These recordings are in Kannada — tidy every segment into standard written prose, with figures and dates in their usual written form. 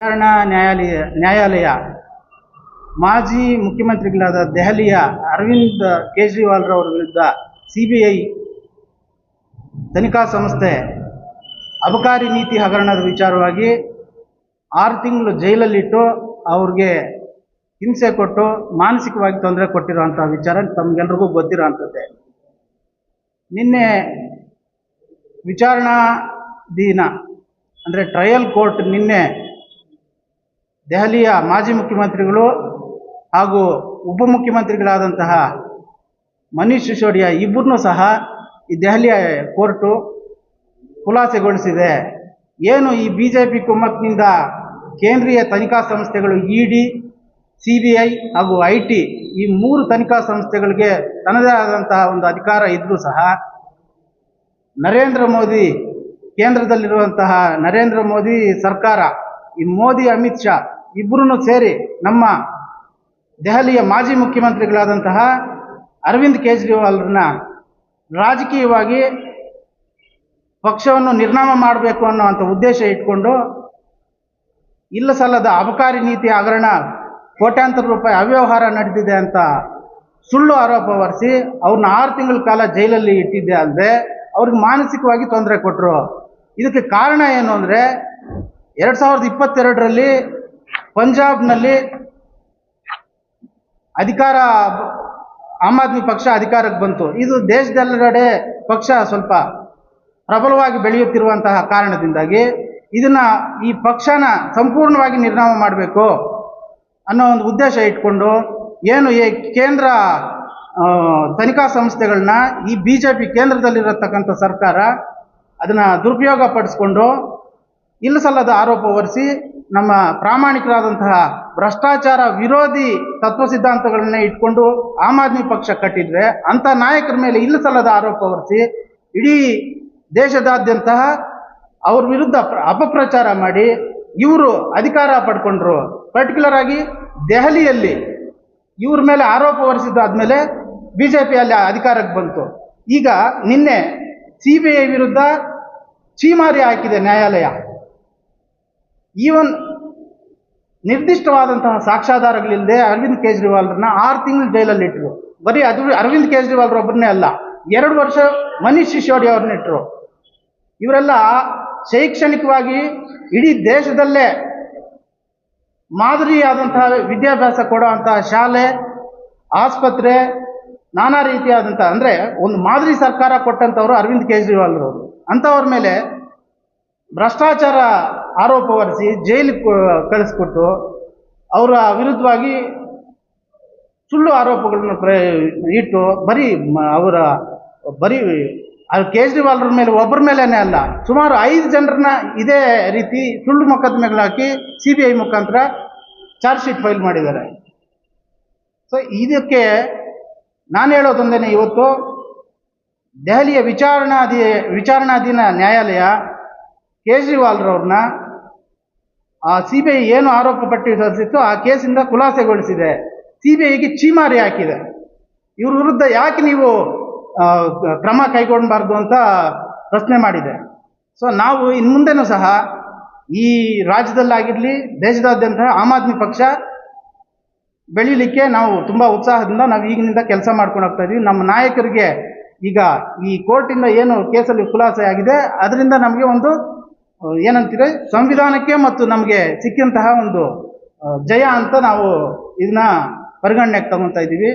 ವಿಚಾರಣಾ ನ್ಯಾಯಾಲಯ ಮಾಜಿ ಮುಖ್ಯಮಂತ್ರಿಗಳಾದ ದೆಹಲಿಯ ಅರವಿಂದ್ ಕೇಜ್ರಿವಾಲ್ರವರ ವಿರುದ್ಧ ಸಿಬಿಐ ತನಿಖಾ ಸಂಸ್ಥೆ ಅಬಕಾರಿ ನೀತಿ ಹಗರಣದ ವಿಚಾರವಾಗಿ 6 ತಿಂಗಳು ಜೈಲಲ್ಲಿಟ್ಟು ಅವ್ರಿಗೆ ಹಿಂಸೆ ಕೊಟ್ಟು ಮಾನಸಿಕವಾಗಿ ತೊಂದರೆ ಕೊಟ್ಟಿರುವಂಥ ವಿಚಾರ ತಮಗೆಲ್ರಿಗೂ ಗೊತ್ತಿರೋಂಥದ್ದೇ. ನಿನ್ನೆ ವಿಚಾರಣಾಧೀನ ಅಂದರೆ ಟ್ರಯಲ್ ಕೋರ್ಟ್ ನಿನ್ನೆ ದೆಹಲಿಯ ಮಾಜಿ ಮುಖ್ಯಮಂತ್ರಿಗಳು ಹಾಗೂ ಉಪಮುಖ್ಯಮಂತ್ರಿಗಳಾದಂತಹ ಮನೀಶ್ ಸಿಸೋಡಿಯಾ ಇಬ್ಬರನ್ನೂ ಸಹ ಈ ದೆಹಲಿಯ ಕೋರ್ಟು ಖುಲಾಸೆಗೊಳಿಸಿದೆ. ಏನು ಈ BJP ಕುಮ್ಮಕ್ಕಿನಿಂದ ಕೇಂದ್ರೀಯ ತನಿಖಾ ಸಂಸ್ಥೆಗಳು ED, CBI ಹಾಗೂ IT ಈ 3 ತನಿಖಾ ಸಂಸ್ಥೆಗಳಿಗೆ ತನ್ನದೇ ಆದಂತಹ ಒಂದು ಅಧಿಕಾರ ಇದ್ದರೂ ಸಹ ನರೇಂದ್ರ ಮೋದಿ ಕೇಂದ್ರದಲ್ಲಿರುವಂತಹ ನರೇಂದ್ರ ಮೋದಿ ಸರ್ಕಾರ, ಈ ಮೋದಿ ಅಮಿತ್ ಶಾ ಇಬ್ಬರೂ ಸೇರಿ ನಮ್ಮ ದೆಹಲಿಯ ಮಾಜಿ ಮುಖ್ಯಮಂತ್ರಿಗಳಾದಂತಹ ಅರವಿಂದ್ ಕೇಜ್ರಿವಾಲ್ರನ್ನ ರಾಜಕೀಯವಾಗಿ ಪಕ್ಷವನ್ನು ನಿರ್ನಾಮ ಮಾಡಬೇಕು ಅನ್ನೋವಂಥ ಉದ್ದೇಶ ಇಟ್ಕೊಂಡು ಇಲ್ಲ ಸಲ್ಲದ ಅಬಕಾರಿ ನೀತಿ ಹಗರಣ ಕೋಟ್ಯಾಂತರ ರೂಪಾಯಿ ಅವ್ಯವಹಾರ ನಡೆದಿದೆ ಅಂತ ಸುಳ್ಳು ಆರೋಪ ಹೊರಿಸಿ ಅವ್ರನ್ನ 6 ತಿಂಗಳ ಕಾಲ ಜೈಲಲ್ಲಿ ಇಟ್ಟಿದ್ದೆ ಅಲ್ಲದೆ ಅವ್ರಿಗೆ ಮಾನಸಿಕವಾಗಿ ತೊಂದರೆ ಕೊಟ್ಟರು. ಇದಕ್ಕೆ ಕಾರಣ ಏನು ಅಂದರೆ 2022ರಲ್ಲಿ ಪಂಜಾಬ್ನಲ್ಲಿ ಆಮ್ ಆದ್ಮಿ ಪಕ್ಷ ಅಧಿಕಾರಕ್ಕೆ ಬಂತು. ಇದು ದೇಶದೆಲ್ಲೆಡೆ ಪಕ್ಷ ಸ್ವಲ್ಪ ಪ್ರಬಲವಾಗಿ ಬೆಳೆಯುತ್ತಿರುವಂತಹ ಕಾರಣದಿಂದಾಗಿ ಈ ಪಕ್ಷನ ಸಂಪೂರ್ಣವಾಗಿ ನಿರ್ನಾಮ ಮಾಡಬೇಕು ಅನ್ನೋ ಒಂದು ಉದ್ದೇಶ ಇಟ್ಕೊಂಡು ಏನು ಈ ಕೇಂದ್ರ ತನಿಖಾ ಸಂಸ್ಥೆಗಳನ್ನ ಈ BJP ಕೇಂದ್ರದಲ್ಲಿರತಕ್ಕಂಥ ಸರ್ಕಾರ ಅದನ್ನು ದುರುಪಯೋಗ ಪಡಿಸ್ಕೊಂಡು ಇಲ್ಲ ಸಲ್ಲದ ಆರೋಪ ಹೊರಿಸಿ ನಮ್ಮ ಪ್ರಾಮಾಣಿಕರಾದಂತಹ ಭ್ರಷ್ಟಾಚಾರ ವಿರೋಧಿ ತತ್ವ ಸಿದ್ಧಾಂತಗಳನ್ನೇ ಇಟ್ಕೊಂಡು ಆಮ್ ಆದ್ಮಿ ಪಕ್ಷ ಕಟ್ಟಿದ್ರೆ ಅಂಥ ನಾಯಕರ ಮೇಲೆ ಇಲ್ಲ ಸಲ್ಲದ ಆರೋಪ ಹೊರಿಸಿ ಇಡೀ ದೇಶದಾದ್ಯಂತ ಅವ್ರ ವಿರುದ್ಧ ಅಪಪ್ರಚಾರ ಮಾಡಿ ಇವರು ಅಧಿಕಾರ ಪಡ್ಕೊಂಡ್ರು. ಪರ್ಟಿಕ್ಯುಲರ್ ಆಗಿ ದೆಹಲಿಯಲ್ಲಿ ಇವ್ರ ಮೇಲೆ ಆರೋಪ ಹೊರಿಸಿದ್ದಾದ್ಮೇಲೆ BJP ಅಲ್ಲಿ ಅಧಿಕಾರಕ್ಕೆ ಬಂತು. ಈಗ ನಿನ್ನೆ CBI ವಿರುದ್ಧ ಛೀಮಾರಿ ಹಾಕಿದೆ ನ್ಯಾಯಾಲಯ. ಈವನ್ ನಿರ್ದಿಷ್ಟವಾದಂತಹ ಸಾಕ್ಷ್ಯಾಧಾರಗಳಿಲ್ಲದೆ ಅರವಿಂದ್ ಕೇಜ್ರಿವಾಲ್ರನ್ನ 6 ತಿಂಗಳು ಜೈಲಲ್ಲಿ ಇಟ್ಟರು. ಬರೀ ಅರವಿಂದ್ ಕೇಜ್ರಿವಾಲ್ರೊಬ್ಬರನ್ನೇ ಅಲ್ಲ, 2 ವರ್ಷ ಮನೀಶ್ ಸಿಸೋಡಿಯಾ ಅವ್ರನ್ನ ಇಟ್ಟರು. ಇವರೆಲ್ಲ ಶೈಕ್ಷಣಿಕವಾಗಿ ಇಡೀ ದೇಶದಲ್ಲೇ ಮಾದರಿಯಾದಂತಹ ವಿದ್ಯಾಭ್ಯಾಸ ಕೊಡುವಂತಹ ಶಾಲೆ, ಆಸ್ಪತ್ರೆ, ನಾನಾ ರೀತಿಯಾದಂಥ ಅಂದರೆ ಒಂದು ಮಾದರಿ ಸರ್ಕಾರ ಕೊಟ್ಟಂಥವ್ರು ಅರವಿಂದ್ ಕೇಜ್ರಿವಾಲ್ರವರು. ಅಂಥವ್ರ ಮೇಲೆ ಭ್ರಷ್ಟಾಚಾರ ಆರೋಪ ಹೊರಿಸಿ ಜೈಲಿಗೆ ಕಳಿಸ್ಕೊಟ್ಟು ಅವರ ವಿರುದ್ಧವಾಗಿ ಸುಳ್ಳು ಆರೋಪಗಳನ್ನು ಇಟ್ಟು ಬರೀ ಕೇಜ್ರಿವಾಲ್ರ ಮೇಲೆ ಒಬ್ಬರ ಮೇಲೇನೆ ಅಲ್ಲ, ಸುಮಾರು 5 ಜನರನ್ನ ಇದೇ ರೀತಿ ಸುಳ್ಳು ಮೊಕದ್ದಮೆಗಳು ಹಾಕಿ CBI ಮುಖಾಂತರ ಚಾರ್ಜ್ ಶೀಟ್ ಫೈಲ್ ಮಾಡಿದ್ದಾರೆ. ಸೊ ಇದಕ್ಕೆ ನಾನು ಹೇಳೋದೊಂದೇನೆ, ಇವತ್ತು ದೆಹಲಿಯ ವಿಚಾರಣಾಧೀನ ನ್ಯಾಯಾಲಯ ಕೇಜ್ರಿವಾಲ್ರವ್ರನ್ನ CBI ಏನು ಆರೋಪ ಪಟ್ಟಿ ಸಲ್ಲಿಸಿತ್ತು ಆ ಕೇಸಿಂದ ಖುಲಾಸೆಗೊಳಿಸಿದೆ. CBIಗೆ ಛೀಮಾರಿ ಹಾಕಿದೆ. ಇವ್ರ ವಿರುದ್ಧ ಯಾಕೆ ನೀವು ಕ್ರಮ ಕೈಗೊಳ್ಳಬಾರ್ದು ಅಂತ ಪ್ರಶ್ನೆ ಮಾಡಿದೆ. ಸೊ ನಾವು ಇನ್ನು ಮುಂದೆನೂ ಸಹ ಈ ರಾಜ್ಯದಲ್ಲಾಗಿರಲಿ ದೇಶದಾದ್ಯಂತ ಆಮ್ ಆದ್ಮಿ ಪಕ್ಷ ಬೆಳೀಲಿಕ್ಕೆ ನಾವು ತುಂಬ ಉತ್ಸಾಹದಿಂದ ನಾವು ಈಗಿನಿಂದ ಕೆಲಸ ಮಾಡ್ಕೊಂಡು ಹೋಗ್ತಾ ಇದ್ದೀವಿ. ನಮ್ಮ ನಾಯಕರಿಗೆ ಈಗ ಈ ಕೋರ್ಟಿಂದ ಏನು ಕೇಸಲ್ಲಿ ಖುಲಾಸೆ ಆಗಿದೆ ಅದರಿಂದ ನಮಗೆ ಒಂದು ಏನಂತೀರಿ ಸಂವಿಧಾನಕ್ಕೆ ಮತ್ತು ನಮಗೆ ಸಿಕ್ಕಂತಹ ಒಂದು ಜಯ ಅಂತ ನಾವು ಇದನ್ನ ಪರಿಗಣನೆಗೆ ತಗೊತಾ ಇದ್ದೀವಿ.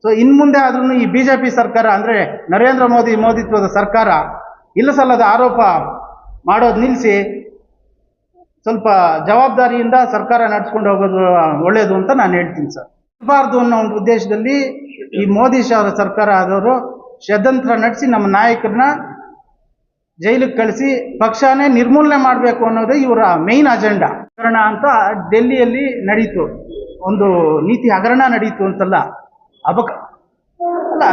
ಸೊ ಇನ್ನು ಮುಂದೆ ಆದ್ರೂ ಈ BJP ಸರ್ಕಾರ ಅಂದರೆ ನರೇಂದ್ರ ಮೋದಿತ್ವದ ಸರ್ಕಾರ ಇಲ್ಲ ಸಲ್ಲದ ಆರೋಪ ಮಾಡೋದು ನಿಲ್ಲಿಸಿ ಸ್ವಲ್ಪ ಜವಾಬ್ದಾರಿಯಿಂದ ಸರ್ಕಾರ ನಡೆಸ್ಕೊಂಡು ಹೋಗೋದು ಒಳ್ಳೆಯದು ಅಂತ ನಾನು ಹೇಳ್ತೀನಿ ಸರ್. ಇರಬಾರ್ದು ಅನ್ನೋ ಒಂದು ಉದ್ದೇಶದಲ್ಲಿ ಈ ಮೋದಿ ಸರ್ಕಾರ ಆದವರು ಷಡ್ಯಂತ್ರ ನಡೆಸಿ ನಮ್ಮ ನಾಯಕರನ್ನ ಜೈಲಿಗೆ ಕಳಿಸಿ ಪಕ್ಷನೇ ನಿರ್ಮೂಲನೆ ಮಾಡಬೇಕು ಅನ್ನೋದೇ ಇವರ ಮೇನ್ ಅಜೆಂಡಾ. ಹಗರಣ ಅಂತ ಡೆಲ್ಲಿಯಲ್ಲಿ ನಡೀತು, ಒಂದು ನೀತಿ ಹಗರಣ ನಡೀತು ಅಂತಲ್ಲ, ಅಲ್ಲ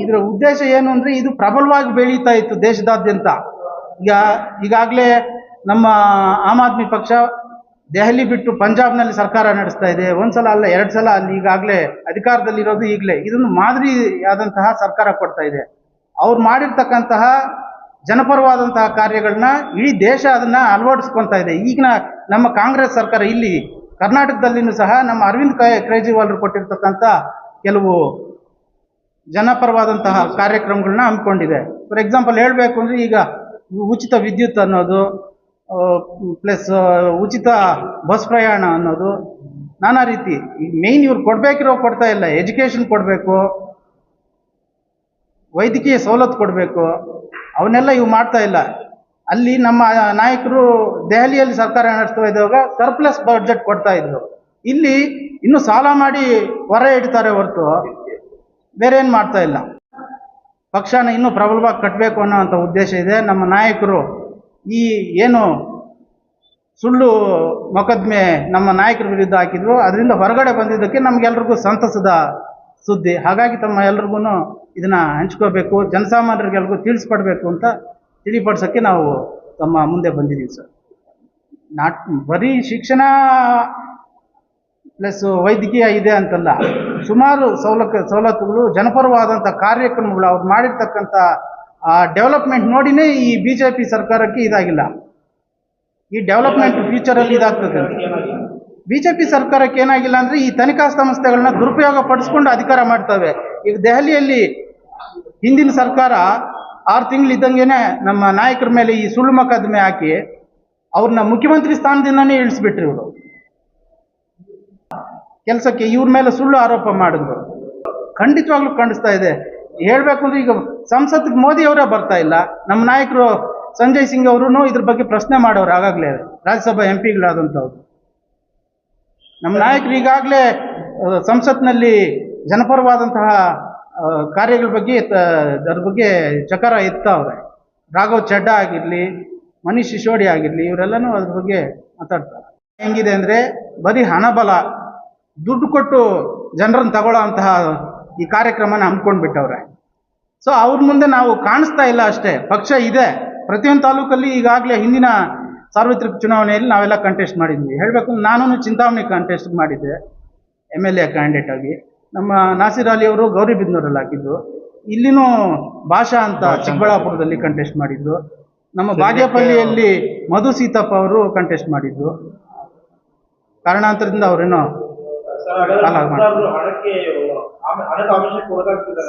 ಇದರ ಉದ್ದೇಶ ಏನು ಅಂದರೆ ಇದು ಪ್ರಬಲವಾಗಿ ಬೆಳೀತಾ ಇತ್ತು ದೇಶದಾದ್ಯಂತ. ಈಗಾಗಲೇ ನಮ್ಮ ಆಮ್ ಆದ್ಮಿ ಪಕ್ಷ ದೆಹಲಿ ಬಿಟ್ಟು ಪಂಜಾಬ್ನಲ್ಲಿ ಸರ್ಕಾರ ನಡೆಸ್ತಾ ಇದೆ. 1 ಸಲ ಅಲ್ಲ 2 ಸಲ ಅಲ್ಲಿ ಈಗಾಗಲೇ ಅಧಿಕಾರದಲ್ಲಿರೋದು. ಈಗಲೇ ಇದನ್ನು ಮಾದರಿಯಾದಂತಹ ಸರ್ಕಾರ ಕೊಡ್ತಾ ಇದೆ. ಅವ್ರು ಮಾಡಿರ್ತಕ್ಕಂತಹ ಜನಪರವಾದಂತಹ ಕಾರ್ಯಗಳನ್ನ ಇಡೀ ದೇಶ ಅದನ್ನ ಅಳವಡಿಸ್ಕೊತಾ ಇದೆ. ನಮ್ಮ ಕಾಂಗ್ರೆಸ್ ಸರ್ಕಾರ ಇಲ್ಲಿ ಕರ್ನಾಟಕದಲ್ಲಿನೂ ಸಹ ನಮ್ಮ ಅರವಿಂದ್ ಕೇಜ್ರಿವಾಲ್ ಕೊಟ್ಟಿರ್ತಕ್ಕಂಥ ಕೆಲವು ಜನಪರವಾದಂತಹ ಕಾರ್ಯಕ್ರಮಗಳನ್ನ ಹಮ್ಮಿಕೊಂಡಿದೆ. ಫಾರ್ ಎಕ್ಸಾಂಪಲ್ ಹೇಳಬೇಕು ಅಂದರೆ ಈಗ ಉಚಿತ ವಿದ್ಯುತ್ ಅನ್ನೋದು, ಪ್ಲಸ್ ಉಚಿತ ಬಸ್ ಪ್ರಯಾಣ ಅನ್ನೋದು, ನಾನಾ ರೀತಿ. ಈಗ ಮೇಯ್ನ್ ಇವ್ರು ಕೊಡಬೇಕಿರೋ ಕೊಡ್ತಾ ಇಲ್ಲ. ಎಜುಕೇಷನ್ ಕೊಡಬೇಕು, ವೈದ್ಯಕೀಯ ಸವಲತ್ತು ಕೊಡಬೇಕು, ಅವನ್ನೆಲ್ಲ ಇವು ಮಾಡ್ತಾ ಇಲ್ಲ. ಅಲ್ಲಿ ನಮ್ಮ ನಾಯಕರು ದೆಹಲಿಯಲ್ಲಿ ಸರ್ಕಾರ ನಡೆಸ್ತಾ ಇದ್ದಾಗ ಸರ್ಪ್ಲಸ್ ಬಡ್ಜೆಟ್ ಕೊಡ್ತಾ ಇದ್ರು. ಇಲ್ಲಿ ಇನ್ನೂ ಸಾಲ ಮಾಡಿ ಹೊರ ಇಡ್ತಾರೆ ಹೊರತು ಬೇರೆ ಏನು ಮಾಡ್ತಾ ಇಲ್ಲ. ಪಕ್ಷನ ಇನ್ನೂ ಪ್ರಬಲವಾಗಿ ಕಟ್ಟಬೇಕು ಅನ್ನೋವಂಥ ಉದ್ದೇಶ ಇದೆ. ನಮ್ಮ ನಾಯಕರು ಈ ಏನು ಸುಳ್ಳು ಮೊಕದ್ದಮೆ ನಮ್ಮ ನಾಯಕರ ವಿರುದ್ಧ ಹಾಕಿದ್ರು, ಅದರಿಂದ ಹೊರಗಡೆ ಬಂದಿದ್ದಕ್ಕೆ ನಮಗೆಲ್ರಿಗೂ ಸಂತಸದ ಸುದ್ದಿ. ಹಾಗಾಗಿ ತಮ್ಮ ಎಲ್ರಿಗೂ ಇದನ್ನ ಹಂಚ್ಕೋಬೇಕು, ಜನಸಾಮಾನ್ಯರಿಗೆಲ್ರಿಗೂ ತಿಳಿಸ್ಕೊಡ್ಬೇಕು ಅಂತ ತಿಳಿಪಡಿಸೋಕ್ಕೆ ನಾವು ತಮ್ಮ ಮುಂದೆ ಬಂದಿದ್ದೀವಿ ಸರ್. ಬರೀ ಶಿಕ್ಷಣ ಪ್ಲಸ್ ವೈದ್ಯಕೀಯ ಇದೆ ಅಂತಲ್ಲ, ಸುಮಾರು ಸವಲತ್ತುಗಳು, ಜನಪರವಾದಂಥ ಕಾರ್ಯಕ್ರಮಗಳು ಅವ್ರು ಮಾಡಿರ್ತಕ್ಕಂಥ ಡೆವಲಪ್ಮೆಂಟ್ ನೋಡಿನೇ ಈ BJP ಸರ್ಕಾರಕ್ಕೆ ಇದಾಗಿಲ್ಲ. ಈ ಡೆವಲಪ್ಮೆಂಟ್ ಫ್ಯೂಚರಲ್ಲಿ ಇದಾಗ್ತದೆ. BJP ಸರ್ಕಾರಕ್ಕೆ ಏನಾಗಿಲ್ಲ ಅಂದರೆ ಈ ತನಿಖಾ ಸಂಸ್ಥೆಗಳನ್ನ ದುರುಪಯೋಗ ಪಡಿಸ್ಕೊಂಡು ಅಧಿಕಾರ ಮಾಡ್ತವೆ. ಈಗ ದೆಹಲಿಯಲ್ಲಿ ಹಿಂದಿನ ಸರ್ಕಾರ 6 ತಿಂಗಳಿದ್ದಂಗೆನೆ ನಮ್ಮ ನಾಯಕರ ಮೇಲೆ ಈ ಸುಳ್ಳು ಮೊಕದ್ದಮೆ ಹಾಕಿ ಅವ್ರನ್ನ ಮುಖ್ಯಮಂತ್ರಿ ಸ್ಥಾನದಿಂದನೇ ಇಳಿಸ್ಬಿಟ್ರು. ಇವರು ಕೆಲಸಕ್ಕೆ ಇವ್ರ ಮೇಲೆ ಸುಳ್ಳು ಆರೋಪ ಮಾಡಿದ್ರು. ಖಂಡಿತವಾಗ್ಲೂ ಖಂಡಿಸ್ತಾ ಇದೆ. ಹೇಳ್ಬೇಕು ಅಂದ್ರೆ ಈಗ ಸಂಸತ್ಗೆ ಮೋದಿ ಅವರೇ ಬರ್ತಾ ಇಲ್ಲ. ನಮ್ಮ ನಾಯಕರು ಸಂಜಯ್ ಸಿಂಗ್ ಅವರು ಇದ್ರ ಬಗ್ಗೆ ಪ್ರಶ್ನೆ ಮಾಡೋರು ಆಗಾಗಲೇ, ರಾಜ್ಯಸಭಾ MP ಗಳಾದಂಥವ್ರು. ನಮ್ಮ ನಾಯಕರು ಈಗಾಗಲೇ ಸಂಸತ್ನಲ್ಲಿ ಜನಪರವಾದಂತಹ ಕಾರ್ಯಗಳ ಬಗ್ಗೆ ಅದ್ರ ಬಗ್ಗೆ ಚಕಾರ ಎತ್ತವ್ರೆ. ರಾಘವ್ ಚಡ್ಡಾ ಆಗಿರಲಿ, ಮನೀಶ್ ಸಿಸೋಡಿ ಆಗಿರಲಿ, ಇವರೆಲ್ಲನೂ ಅದ್ರ ಬಗ್ಗೆ ಮಾತಾಡ್ತಾರೆ. ಹೆಂಗಿದೆ ಅಂದರೆ ಬರೀ ಹಣಬಲ, ದುಡ್ಡು ಕೊಟ್ಟು ಜನರನ್ನು ತಗೊಳ್ಳೋ ಅಂತಹ ಈ ಕಾರ್ಯಕ್ರಮನ ಹಮ್ಮಿಕೊಂಡ್ಬಿಟ್ಟವ್ರೆ. ಸೊ ಅವ್ರ ಮುಂದೆ ನಾವು ಕಾಣಿಸ್ತಾ ಇಲ್ಲ ಅಷ್ಟೇ. ಪಕ್ಷ ಇದೆ. ಪ್ರತಿಯೊಂದು ತಾಲೂಕಲ್ಲಿ ಈಗಾಗಲೇ ಹಿಂದಿನ ಸಾರ್ವತ್ರಿಕ ಚುನಾವಣೆಯಲ್ಲಿ ನಾವೆಲ್ಲ ಕಂಟೆಸ್ಟ್ ಮಾಡಿದ್ವಿ. ಹೇಳಬೇಕು, ನಾನು ಚಿಂತಾಮಣಿ ಕಂಟೆಸ್ಟ್ ಮಾಡಿದ್ದೆ MLA ಕ್ಯಾಂಡಿಡೇಟ್ ಆಗಿ. ನಮ್ಮ ನಾಸಿರ್ ಅಲಿ ಅವರು ಗೌರಿಬಿದನೂರಲ್ಲಿ ಹಾಕಿದ್ದು. ಇಲ್ಲಿನೂ ಭಾಷಾ ಅಂತ ಚಿಕ್ಕಬಳ್ಳಾಪುರದಲ್ಲಿ ಕಂಟೆಸ್ಟ್ ಮಾಡಿದ್ದು. ನಮ್ಮ ಬಾಗೇಪಲ್ಲಿಯಲ್ಲಿ ಮಧು ಸೀತಪ್ಪ ಅವರು ಕಂಟೆಸ್ಟ್ ಮಾಡಿದ್ದು. ಕಾರಣಾಂತರದಿಂದ ಅವರೇನೋ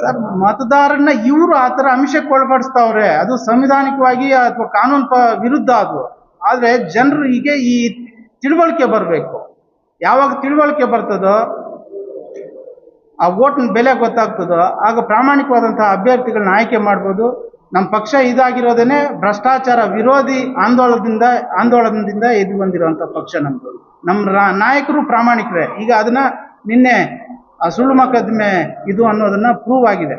ಸರ್, ಮತದಾರನ್ನ ಇವರು ಆ ಥರ ಅಂಶಕ್ಕೆ ಒಳಪಡಿಸ್ತಾವ್ರೆ. ಅದು ಸಂವಿಧಾನಿಕವಾಗಿ ಅಥವಾ ಕಾನೂನು ವಿರುದ್ಧ ಅದು. ಆದರೆ ಜನರು ಈಗ ಈ ತಿಳುವಳಿಕೆ ಬರಬೇಕು. ಯಾವಾಗ ತಿಳುವಳಿಕೆ ಬರ್ತದೋ, ಆ ಓಟ್ನ ಬೆಲೆ ಗೊತ್ತಾಗ್ತದೋ, ಆಗ ಪ್ರಾಮಾಣಿಕವಾದಂತಹ ಅಭ್ಯರ್ಥಿಗಳನ್ನ ಆಯ್ಕೆ ಮಾಡ್ಬೋದು. ನಮ್ಮ ಪಕ್ಷ ಇದಾಗಿರೋದೇನೆ ಭ್ರಷ್ಟಾಚಾರ ವಿರೋಧಿ ಆಂದೋಲನದಿಂದ ಎದ್ದು ಬಂದಿರುವಂಥ ಪಕ್ಷ ನಮ್ಮದು. ನಮ್ಮ ನಾಯಕರು ಪ್ರಾಮಾಣಿಕರೇ. ಈಗ ಅದನ್ನ ನಿನ್ನೆ ಆ ಸುಳ್ಳು ಮೊಕದ್ದಮೆ ಇದು ಅನ್ನೋದನ್ನ ಪ್ರೂವ್ ಆಗಿದೆ.